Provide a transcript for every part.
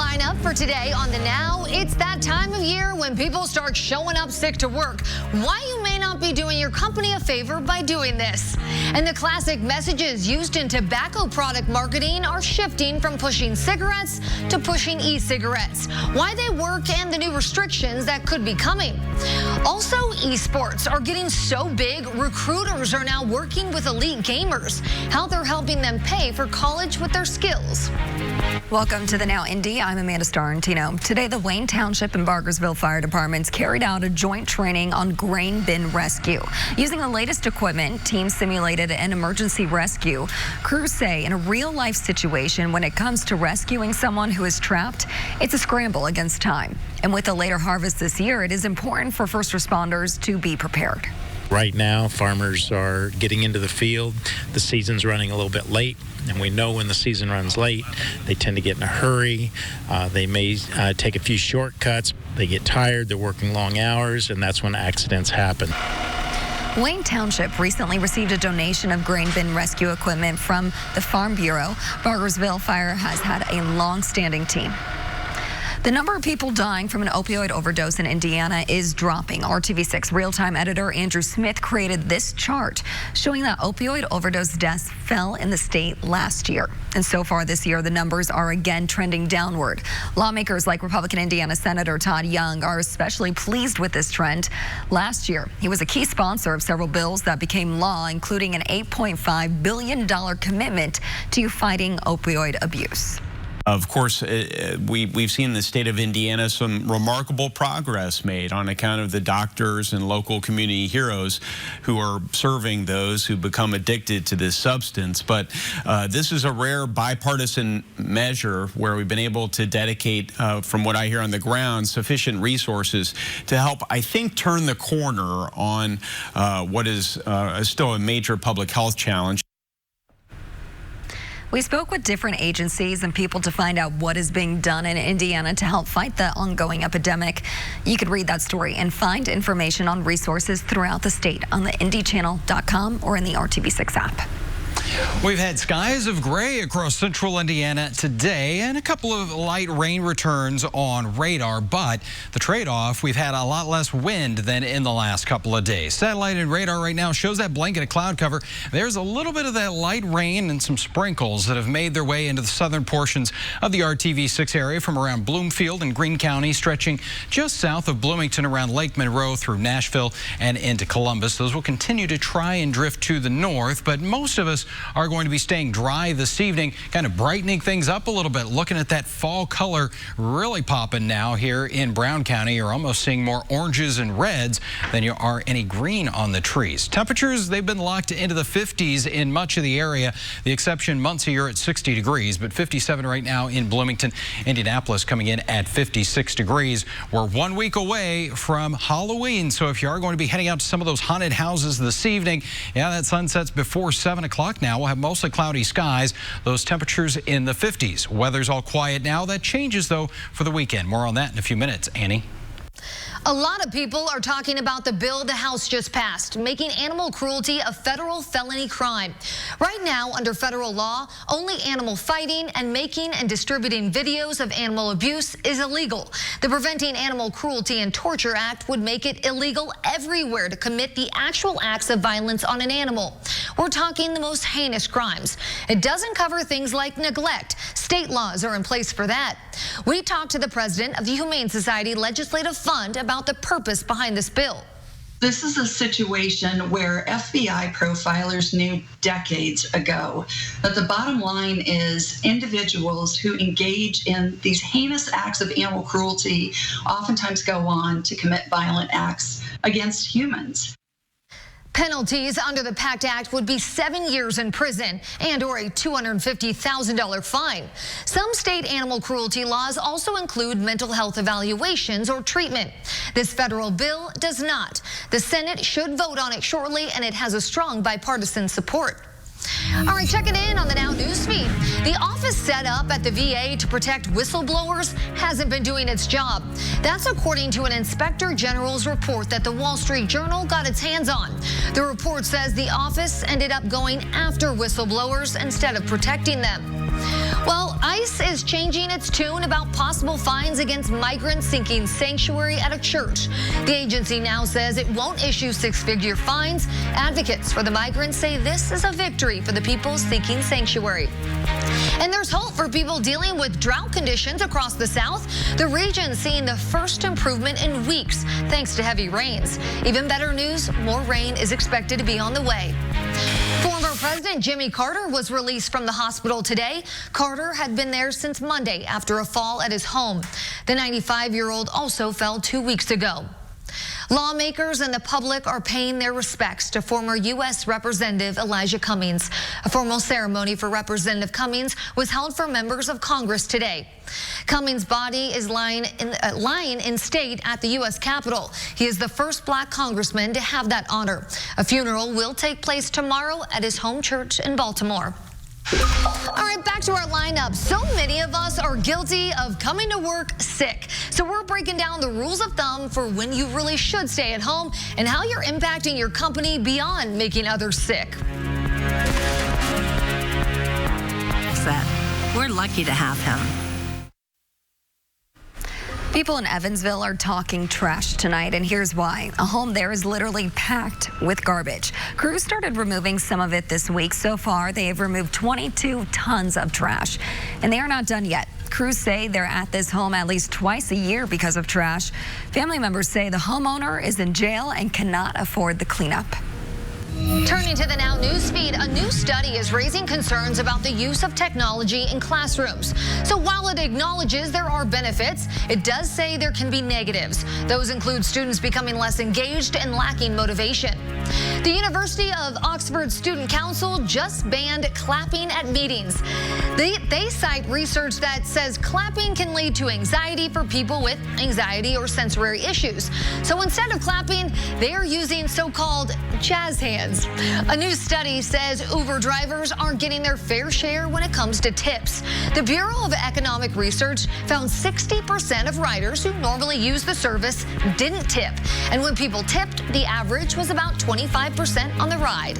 lineup for today on The Now. It's that time of year when people start showing up sick to work. Why you may not be doing your company a favor by doing this. And the classic messages used in tobacco product marketing are shifting from pushing cigarettes to pushing e-cigarettes. Why they work and the new restrictions that could be coming. Also, esports are getting so big, recruiters are now working with elite gamers. How they're helping them pay for college with their skills. Welcome to The Now Indy. I'm Amanda Starrentino. Today, the Wayne Township and Bargersville Fire Departments carried out a joint training on grain bin rescue. Using the latest equipment, teams simulated an emergency rescue. Crews say in a real-life situation, when it comes to rescuing someone who is trapped, it's a scramble against time. And with the later harvest this year, it is important for first responders to be prepared. Right now, farmers are getting into the field. The season's running a little bit late, and we know when the season runs late, they tend to get in a hurry. They may take a few shortcuts. They get tired. They're working long hours, and that's when accidents happen. Wayne Township recently received a donation of grain bin rescue equipment from the Farm Bureau. Bargersville Fire has had a long-standing team. The number of people dying from an opioid overdose in Indiana is dropping. RTV6 real-time editor Andrew Smith created this chart showing that opioid overdose deaths fell in the state last year. And so far this year, the numbers are again trending downward. Lawmakers like Republican Indiana Senator Todd Young are especially pleased with this trend. Last year, he was a key sponsor of several bills that became law, including an $8.5 billion commitment to fighting opioid abuse. Of course, we've seen in the state of Indiana some remarkable progress made on account of the doctors and local community heroes who are serving those who become addicted to this substance. But this is a rare bipartisan measure where we've been able to dedicate, from what I hear on the ground, sufficient resources to help, I think, turn the corner on what is still a major public health challenge. We spoke with different agencies and people to find out what is being done in Indiana to help fight the ongoing epidemic. You could read that story and find information on resources throughout the state on the IndyChannel.com or in the RTV6 app. We've had skies of gray across central Indiana today and a couple of light rain returns on radar, but the trade-off, we've had a lot less wind than in the last couple of days. Satellite and radar right now shows that blanket of cloud cover. There's a little bit of that light rain and some sprinkles that have made their way into the southern portions of the RTV6 area from around Bloomfield and Greene County, stretching just south of Bloomington around Lake Monroe through Nashville and into Columbus. Those will continue to try and drift to the north, but most of us are going to be staying dry this evening, kind of brightening things up a little bit. Looking at that fall color really popping now here in Brown County. You're almost seeing more oranges and reds than you are any green on the trees. Temperatures, they've been locked into the 50s in much of the area. The exception, Muncie, you're at 60 degrees, but 57 right now in Bloomington. Indianapolis coming in at 56 degrees. We're 1 week away from Halloween, so if you are going to be heading out to some of those haunted houses this evening, yeah, that sun sets before 7 o'clock now. We'll have mostly cloudy skies, those temperatures in the 50s. Weather's all quiet now. That changes, though, for the weekend. More on that in a few minutes. Annie? A lot of people are talking about the bill the House just passed, making animal cruelty a federal felony crime. Right now, under federal law, only animal fighting and making and distributing videos of animal abuse is illegal. The Preventing Animal Cruelty and Torture Act would make it illegal everywhere to commit the actual acts of violence on an animal. We're talking the most heinous crimes. It doesn't cover things like neglect. State laws are in place for that. We talked to the president of the Humane Society Legislative Fund about the purpose behind this bill. This is a situation where FBI profilers knew decades ago that the bottom line is individuals who engage in these heinous acts of animal cruelty oftentimes go on to commit violent acts against humans. Penalties under the PACT Act would be 7 years in prison and or a $250,000 fine. Some state animal cruelty laws also include mental health evaluations or treatment. This federal bill does not. The Senate should vote on it shortly, and it has a strong bipartisan support. All right, checking in on the Now News feed. The office set up at the VA to protect whistleblowers hasn't been doing its job. That's according to an inspector general's report that the Wall Street Journal got its hands on. The report says the office ended up going after whistleblowers instead of protecting them. Well, ICE is changing its tune about possible fines against migrants seeking sanctuary at a church. The agency now says it won't issue six-figure fines. Advocates for the migrants say this is a victory for the people seeking sanctuary. And there's hope for people dealing with drought conditions across the South. The region seeing the first improvement in weeks thanks to heavy rains. Even better news, more rain is expected to be on the way. Former President Jimmy Carter was released from the hospital today. Carter had been there since Monday after a fall at his home. The 95-year-old also fell 2 weeks ago. Lawmakers and the public are paying their respects to former U.S. Representative Elijah Cummings. A formal ceremony for Representative Cummings was held for members of Congress today. Cummings' body is lying in state at the U.S. Capitol. He is the first black congressman to have that honor. A funeral will take place tomorrow at his home church in Baltimore. All right, back to our lineup. So many of us are guilty of coming to work sick. So we're breaking down the rules of thumb for when you really should stay at home and how you're impacting your company beyond making others sick. We're lucky to have him. People in Evansville are talking trash tonight, and here's why. A home there is literally packed with garbage. Crews started removing some of it this week. So far, they have removed 22 tons of trash, and they are not done yet. Crews say they're at this home at least twice a year because of trash. Family members say the homeowner is in jail and cannot afford the cleanup. Turning to the Now News feed, a new study is raising concerns about the use of technology in classrooms. So while it acknowledges there are benefits, it does say there can be negatives. Those include students becoming less engaged and lacking motivation. The University of Oxford Student Council just banned clapping at meetings. They cite research that says clapping can lead to anxiety for people with anxiety or sensory issues. So instead of clapping, they are using so-called jazz hands. A new study says Uber drivers aren't getting their fair share when it comes to tips. The Bureau of Economic Research found 60% of riders who normally use the service didn't tip. And when people tipped, the average was about 25% on the ride.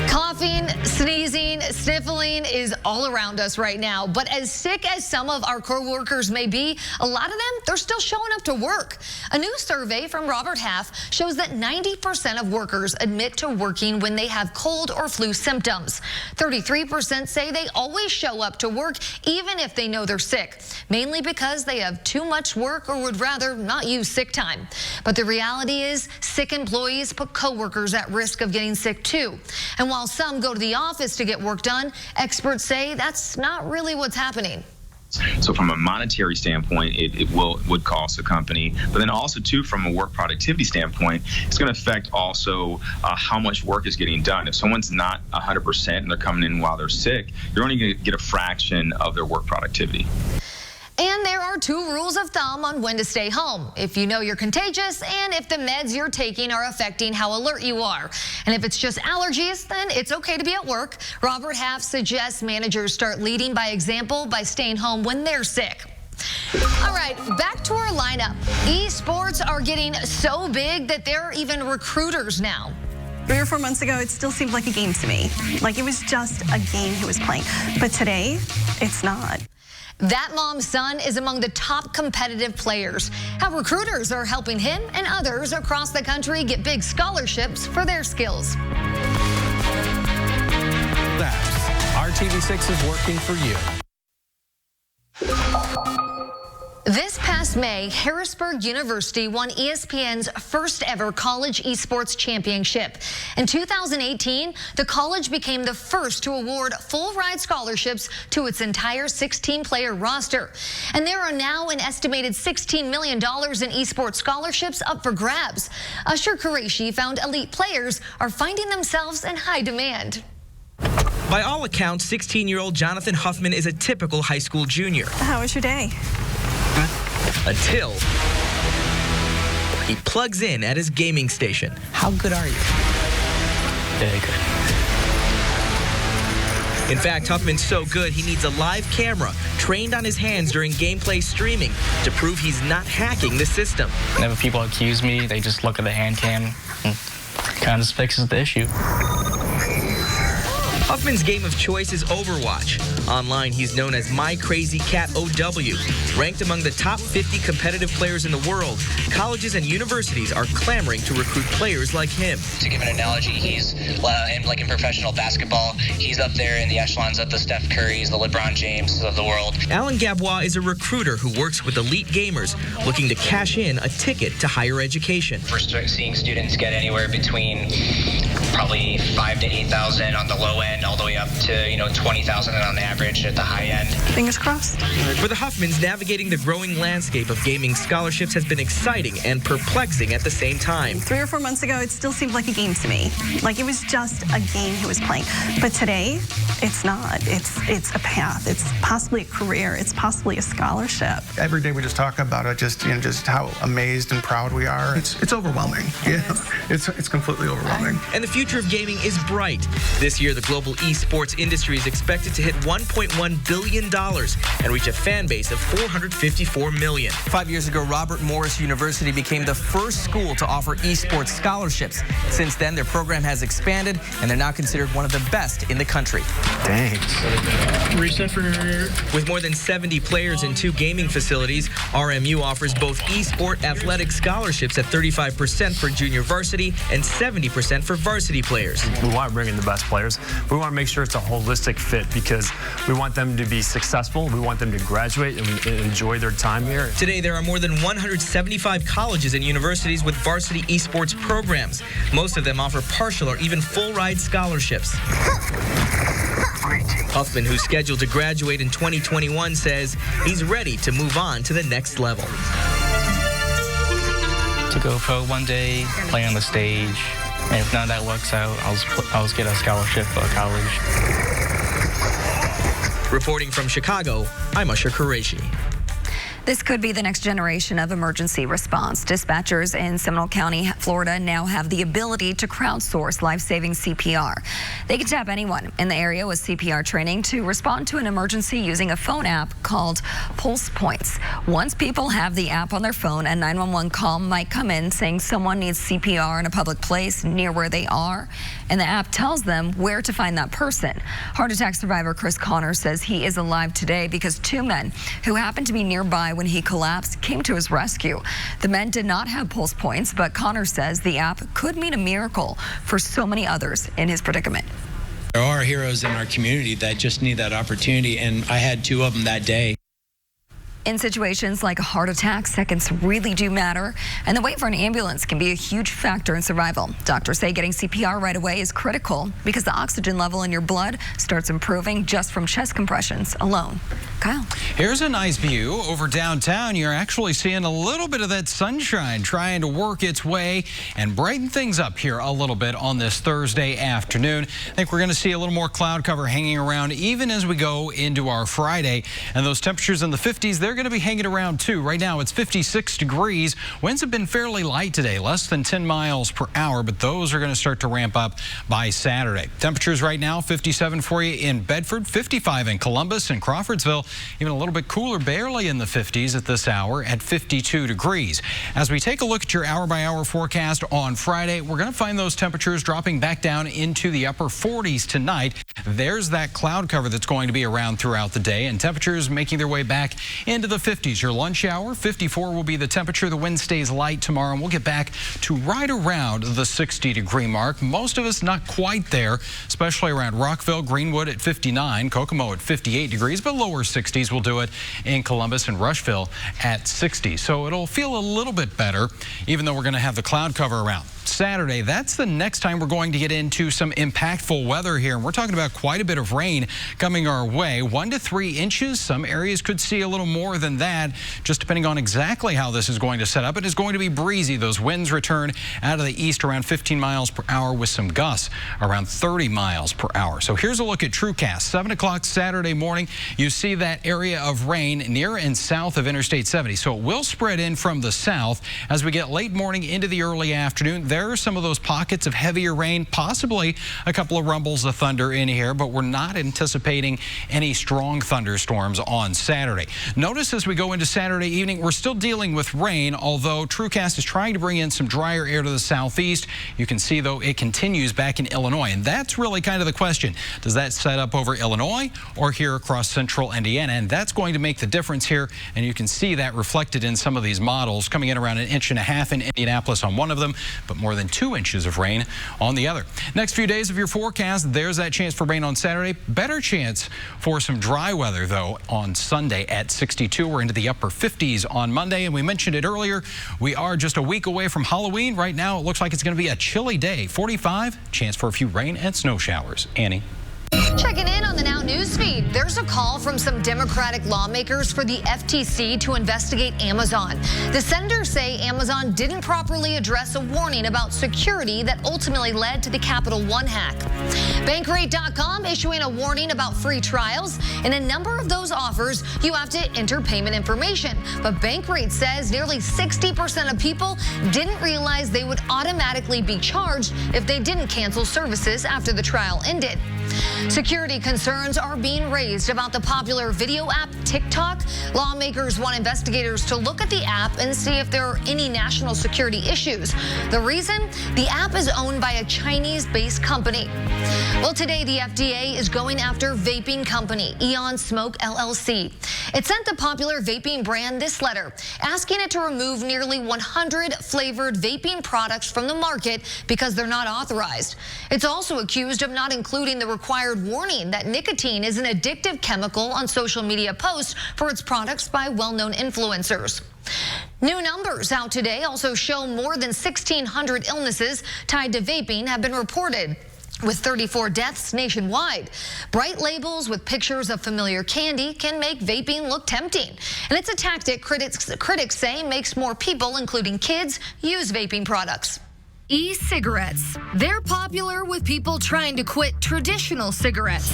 Coughing, sneezing, sniffling is all around us right now. But as sick as some of our co-workers may be, a lot of them, they're still showing up to work. A new survey from Robert Half shows that 90% of workers admit to working when they have cold or flu symptoms. 33% say they always show up to work even if they know they're sick, mainly because they have too much work or would rather not use sick time. But the reality is sick employees put co-workers at risk of getting sick too. And while some go to the office to get work done, experts say that's not really what's happening. So from a monetary standpoint, it would cost the company, but then also too from a work productivity standpoint, it's going to affect also how much work is getting done. If someone's not 100% and they're coming in while they're sick, you're only going to get a fraction of their work productivity. And there are two rules of thumb on when to stay home. If you know you're contagious and if the meds you're taking are affecting how alert you are. And if it's just allergies, then it's okay to be at work. Robert Half suggests managers start leading by example by staying home when they're sick. All right, back to our lineup. Esports are getting so big that there are even recruiters now. 3 or 4 months ago, it still seemed like a game to me. Like it was just a game he was playing. But today, it's not. That mom's son is among the top competitive players. How recruiters are helping him and others across the country get big scholarships for their skills. That's RTV6 is working for you. This past May, Harrisburg University won ESPN's first ever college esports championship. In 2018, the college became the first to award full ride scholarships to its entire 16-player roster. And there are now an estimated $16 million in esports scholarships up for grabs. Usher Qureshi found elite players are finding themselves in high demand. By all accounts, 16-year-old Jonathan Huffman is a typical high school junior. How was your day? Until he plugs in at his gaming station. How good are you? Very good. In fact, Huffman's so good, he needs a live camera trained on his hands during gameplay streaming to prove he's not hacking the system. Whenever people accuse me, they just look at the hand cam and kind of fixes the issue. Huffman's game of choice is Overwatch. Online, he's known as My Crazy Cat OW. Ranked among the top 50 competitive players in the world, colleges and universities are clamoring to recruit players like him. To give an analogy, he's in professional basketball, he's up there in the echelons of the Steph Currys, the LeBron James of the world. Alan Gabois is a recruiter who works with elite gamers looking to cash in a ticket to higher education. We're seeing students get anywhere between probably 5,000 to 8,000 on the low end, all the way up to 20,000 on the average at the high end. Fingers crossed. For the Huffmans, navigating the growing landscape of gaming scholarships has been exciting and perplexing at the same time. 3 or 4 months ago, it still seemed like a game to me. Like it was just a game he was playing. But today, it's not. It's a path. It's possibly a career. It's possibly a scholarship. Every day we just talk about it, just how amazed and proud we are. It's overwhelming. It's completely overwhelming. And the future of gaming is bright. This year, the global esports industry is expected to hit $1.1 billion and reach a fan base of 454 million. 5 years ago, Robert Morris University became the first school to offer esports scholarships. Since then, their program has expanded, and they're now considered one of the best in the country. Thanks. Reset for... With more than 70 players in 2 gaming facilities, RMU offers both esport athletic scholarships at 35% for junior varsity and 70% for varsity players. We want to bring in the best players. We want to make sure it's a holistic fit because we want them to be successful. We want them to graduate and enjoy their time here. Today, there are more than 175 colleges and universities with varsity esports programs. Most of them offer partial or even full ride scholarships. Huffman, who's scheduled to graduate in 2021, says he's ready to move on to the next level. To go pro one day, play on the stage, and if none of that works out, I'll get a scholarship for college. Reporting from Chicago, I'm Usher Qureshi. This could be the next generation of emergency response. Dispatchers in Seminole County, Florida now have the ability to crowdsource life-saving CPR. They can tap anyone in the area with CPR training to respond to an emergency using a phone app called Pulse Points. Once people have the app on their phone, a 911 call might come in saying someone needs CPR in a public place near where they are, and the app tells them where to find that person. Heart attack survivor Chris Connor says he is alive today because 2 men who happened to be nearby when he collapsed came to his rescue. The men did not have pulse points, but Connor says the app could mean a miracle for so many others in his predicament. There are heroes in our community that just need that opportunity, and I had 2 of them that day. In situations like a heart attack, seconds really do matter, and the wait for an ambulance can be a huge factor in survival. Doctors say getting CPR right away is critical because the oxygen level in your blood starts improving just from chest compressions alone. Kyle. Here's a nice view over downtown. You're actually seeing a little bit of that sunshine trying to work its way and brighten things up here a little bit on this Thursday afternoon. I think we're going to see a little more cloud cover hanging around even as we go into our Friday, and those temperatures in the 50s, they're going to be hanging around too. Right now it's 56 degrees. Winds have been fairly light today, less than 10 miles per hour, but those are going to start to ramp up by Saturday. Temperatures right now 57 for you in Bedford, 55 in Columbus and Crawfordsville, even a little bit cooler, barely in the 50s at this hour at 52 degrees. As we take a look at your hour-by-hour forecast on Friday, we're going to find those temperatures dropping back down into the upper 40s tonight. There's that cloud cover that's going to be around throughout the day, and temperatures making their way back into the 50s. Your lunch hour, 54 will be the temperature. The wind stays light tomorrow, and we'll get back to right around the 60-degree mark. Most of us not quite there, especially around Rockville, Greenwood at 59, Kokomo at 58 degrees, but lower 60s will do it in Columbus and Rushville at 60. So it'll feel a little bit better, even though we're going to have the cloud cover around. Saturday, that's the next time we're going to get into some impactful weather here. And we're talking about quite a bit of rain coming our way, 1 to 3 inches. Some areas could see a little more than that, just depending on exactly how this is going to set up. It is going to be breezy. Those winds return out of the east around 15 miles per hour with some gusts around 30 miles per hour. So here's a look at TrueCast. 7 o'clock Saturday morning, you see that area of rain near and south of Interstate 70. So it will spread in from the south as we get late morning into the early afternoon. there are some of those pockets of heavier rain, possibly a couple of rumbles of thunder in here, but we're not anticipating any strong thunderstorms on Saturday. Notice as we go into Saturday evening, we're still dealing with rain, although TrueCast is trying to bring in some drier air to the southeast. You can see, though, it continues back in Illinois, and that's really kind of the question. Does that set up over Illinois or here across central Indiana? And that's going to make the difference here, and you can see that reflected in some of these models, coming in around 1.5 inches in Indianapolis on one of them, but more than 2 inches of rain on the other. Next few days of your forecast, there's that chance for rain on Saturday. Better chance for some dry weather, though, on Sunday at 62. We're into the upper 50s on Monday, and we mentioned it earlier. We are just a week away from Halloween. Right now, it looks like it's going to be a chilly day. 45, chance for a few rain and snow showers. Annie. Checking in on the Now News feed, there's a call from some Democratic lawmakers for the FTC to investigate Amazon. The senators say Amazon didn't properly address a warning about security that ultimately led to the Capital One hack. Bankrate.com issuing a warning about free trials. In a number of those offers, you have to enter payment information. But Bankrate says nearly 60% of people didn't realize they would automatically be charged if they didn't cancel services after the trial ended. Security concerns are being raised about the popular video app TikTok. Lawmakers want investigators to look at the app and see if there are any national security issues. The reason? The app is owned by a Chinese-based company. Well, today the FDA is going after vaping company Eon Smoke LLC. It sent the popular vaping brand this letter, asking it to remove nearly 100 flavored vaping products from the market because they're not authorized. It's also accused of not including the required warning that nicotine is an addictive chemical on social media posts for its products by well-known influencers. New numbers out today also show more than 1,600 illnesses tied to vaping have been reported, with 34 deaths nationwide. Bright labels with pictures of familiar candy can make vaping look tempting. And it's a tactic critics say makes more people, including kids, use vaping products. E-cigarettes. They're popular with people trying to quit traditional cigarettes.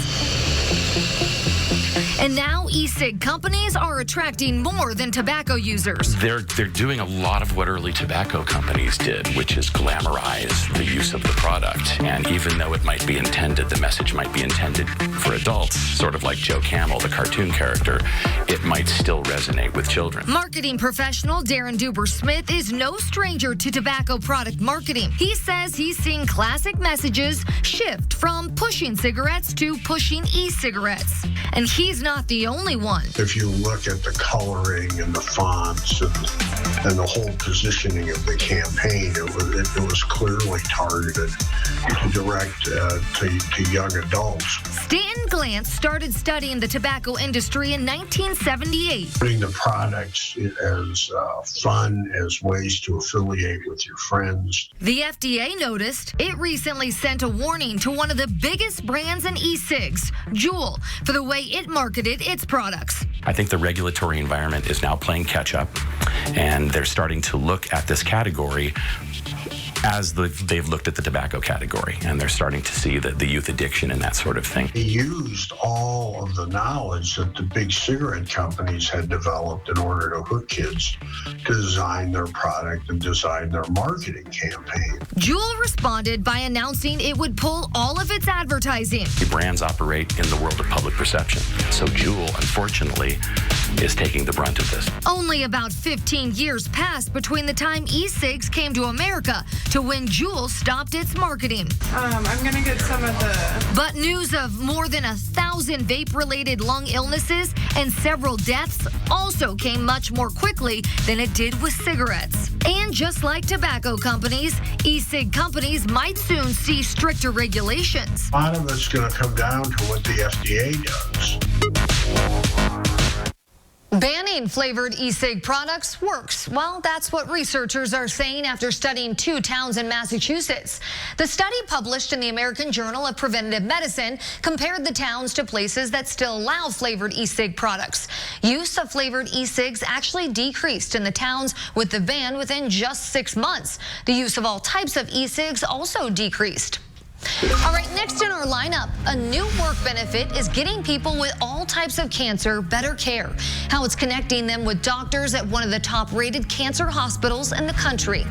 And now e-cig companies are attracting more than tobacco users. They're doing a lot of what early tobacco companies did, which is glamorize the use of the product. And even though it might be intended, the message might be intended for adults, sort of like Joe Camel, the cartoon character, it might still resonate with children. Marketing professional Darren Duber-Smith is no stranger to tobacco product marketing. He says he's seen classic messages shift from pushing cigarettes to pushing e-cigarettes. And he's not the only one. If you look at the coloring and the fonts and the whole positioning of the campaign, it was clearly targeted direct to young adults. Stanton Glantz started studying the tobacco industry in 1978. Putting the products as fun, as ways to affiliate with your friends. The FDA noticed it recently sent a warning to one of the biggest brands in e-cigs, Juul, for the way it marketed its products. I think the regulatory environment is now playing catch up, and they're starting to look at this category as they've looked at the tobacco category, and they're starting to see the youth addiction and that sort of thing. He used all of the knowledge that the big cigarette companies had developed in order to hook kids to design their product and design their marketing campaign. Juul responded by announcing it would pull all of its advertising. The brands operate in the world of public perception, so Juul, unfortunately, is taking the brunt of this. Only about 15 years passed between the time e-cigs came to America to when Juul stopped its marketing. I'm gonna get some of the... But news of more than 1,000 vape-related lung illnesses and several deaths also came much more quickly than it did with cigarettes. And just like tobacco companies, e-cig companies might soon see stricter regulations. A lot of it's gonna come down to what the FDA does. Banning flavored e-cig products works. Well, that's what researchers are saying after studying 2 towns in Massachusetts. The study, published in the American Journal of Preventive Medicine, compared the towns to places that still allow flavored e-cig products. Use of flavored e-cigs actually decreased in the towns with the ban within just 6 months. The use of all types of e-cigs also decreased. All right, next in our lineup, a new work benefit is getting people with all types of cancer better care. How it's connecting them with doctors at one of the top-rated cancer hospitals in the country.